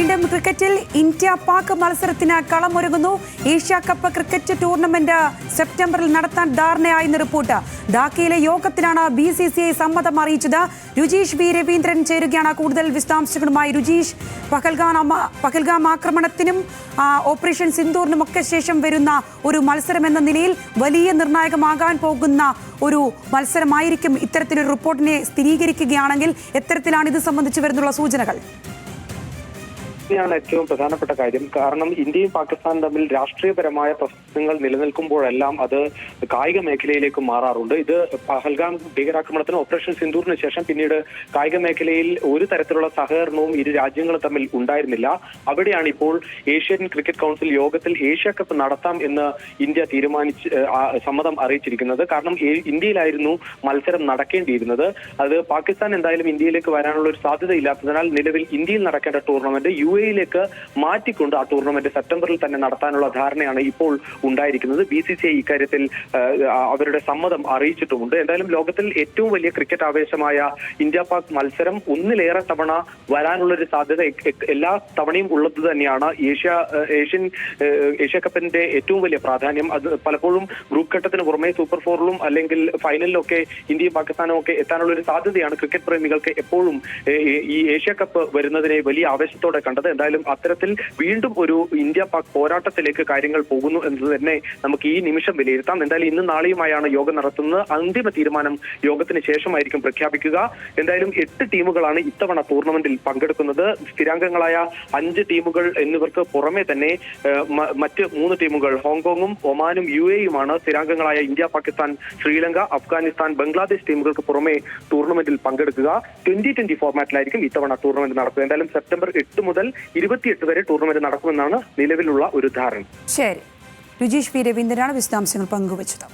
വീണ്ടും ക്രിക്കറ്റിൽ ഇന്ത്യ പാക് മത്സരത്തിന് കളമൊരുങ്ങുന്നു. ഏഷ്യ കപ്പ് ക്രിക്കറ്റ് ടൂർണമെന്റ് സെപ്റ്റംബറിൽ നടത്താൻ ധാരണയായെന്ന് റിപ്പോർട്ട്. ധാക്കയിലെ യോഗത്തിലാണ് BCCI സമ്മതം അറിയിച്ചത്. രുചീഷ് വി രവീന്ദ്രൻ ചേരുകയാണ് കൂടുതൽ വിശദാംശങ്ങളുമായി. രുചീഷ്, പഹൽഗാം ആക്രമണത്തിനും ഓപ്പറേഷൻ സിന്ദൂറിനുമൊക്കെ ശേഷം വരുന്ന ഒരു മത്സരം എന്ന നിലയിൽ വലിയ നിർണായകമാകാൻ പോകുന്ന ഒരു മത്സരമായിരിക്കും ഇത്തരത്തിലൊരു റിപ്പോർട്ടിനെ സ്ഥിരീകരിക്കുകയാണെങ്കിൽ. എത്തരത്തിലാണ് ഇത് സംബന്ധിച്ച് വരുന്നുള്ള സൂചനകൾ? ാണ് ഏറ്റവും പ്രധാനപ്പെട്ട കാര്യം. കാരണം ഇന്ത്യയും പാകിസ്ഥാനും തമ്മിൽ രാഷ്ട്രീയപരമായ പ്രശ്നങ്ങൾ നിലനിൽക്കുമ്പോഴെല്ലാം അത് കായിക മേഖലയിലേക്ക് മാറാറുണ്ട്. ഇത് പഹൽഗാം ഭീകരാക്രമണത്തിന് ഓപ്പറേഷൻ സിന്ദൂറിന് ശേഷം പിന്നീട് കായിക മേഖലയിൽ ഒരു തരത്തിലുള്ള സഹകരണവും ഇരു രാജ്യങ്ങളും തമ്മിൽ ഉണ്ടായിരുന്നില്ല. അവിടെയാണ് ഇപ്പോൾ ഏഷ്യൻ ക്രിക്കറ്റ് കൗൺസിൽ യോഗത്തിൽ ഏഷ്യ കപ്പ് നടത്താം എന്ന് ഇന്ത്യ സമ്മതം അറിയിച്ചിരിക്കുന്നത്. കാരണം ഇന്ത്യയിലായിരുന്നു മത്സരം നടക്കേണ്ടിയിരുന്നത്. അത് പാകിസ്ഥാൻ എന്തായാലും ഇന്ത്യയിലേക്ക് വരാനുള്ള ഒരു സാധ്യതയില്ലാത്തതിനാൽ നിലവിൽ ഇന്ത്യയിൽ നടക്കേണ്ട ടൂർണമെന്റ് UAE-യിലേക്ക് മാറ്റിക്കൊണ്ട് ആ ടൂർണമെന്റ് സെപ്റ്റംബറിൽ തന്നെ നടത്താനുള്ള ധാരണയാണ് ഇപ്പോൾ ഉണ്ടായിരിക്കുന്നത്. BCCI ഇക്കാര്യത്തിൽ അവരുടെ സമ്മതം അറിയിച്ചിട്ടുമുണ്ട്. എന്തായാലും ലോകത്തിൽ ഏറ്റവും വലിയ ക്രിക്കറ്റ് ആവേശമായ ഇന്ത്യ പാക് മത്സരം ഒന്നിലേറെ തവണ വരാനുള്ളൊരു സാധ്യത എല്ലാ തവണയും ഉള്ളത് തന്നെയാണ്. ഏഷ്യ കപ്പിന്റെ ഏറ്റവും വലിയ പ്രാധാന്യം അത് പലപ്പോഴും ഗ്രൂപ്പ് ഘട്ടത്തിന് പുറമെ സൂപ്പർ ഫോറിലും അല്ലെങ്കിൽ ഫൈനലിലൊക്കെ ഇന്ത്യയും പാകിസ്ഥാനും ഒക്കെ എത്താനുള്ള ഒരു സാധ്യതയാണ് ക്രിക്കറ്റ് പ്രേമികൾക്ക് എപ്പോഴും ഈ ഏഷ്യ കപ്പ് വരുന്നതിനെ വലിയ ആവേശത്തോടെ കണ്ടത്. എന്തായാലും അത്തരത്തിൽ വീണ്ടും ഒരു ഇന്ത്യ പാക് പോരാട്ടത്തിലേക്ക് കാര്യങ്ങൾ പോകുന്നു എന്നത് തന്നെ നമുക്ക് ഈ നിമിഷം വിലയിരുത്താം. എന്തായാലും ഇന്നും നാളെയുമായാണ് യോഗം നടത്തുന്നത്. അന്തിമ തീരുമാനം യോഗത്തിന് ശേഷമായിരിക്കും പ്രഖ്യാപിക്കുക. എന്തായാലും 8 ടീമുകളാണ് ഇത്തവണ ടൂർണമെന്റിൽ പങ്കെടുക്കുന്നത്. സ്ഥിരാംഗങ്ങളായ 5 ടീമുകൾ എന്നിവർക്ക് പുറമെ തന്നെ മറ്റ് 3 ടീമുകൾ ഹോങ്കോങ്ങും ഒമാനും UAE-യുമാണ് സ്ഥിരാംഗങ്ങളായ ഇന്ത്യ, പാകിസ്ഥാൻ, ശ്രീലങ്ക, അഫ്ഗാനിസ്ഥാൻ, ബംഗ്ലാദേശ് ടീമുകൾക്ക് പുറമെ ടൂർണമെന്റിൽ പങ്കെടുക്കുക. 2020 ഫോർമാറ്റിലായിരിക്കും ഇത്തവണ ടൂർണമെന്റ് നടക്കുക. എന്തായാലും സെപ്റ്റംബർ 8 മുതൽ 28 വരെ ടൂർണമെന്റ് നടക്കുമെന്നാണ് നിലവിലുള്ള ഒരു ധാരണ. ശരി, രുചീഷ് വി രവീന്ദ്രനാണ് വിശദാംശങ്ങൾ പങ്കുവച്ചത്.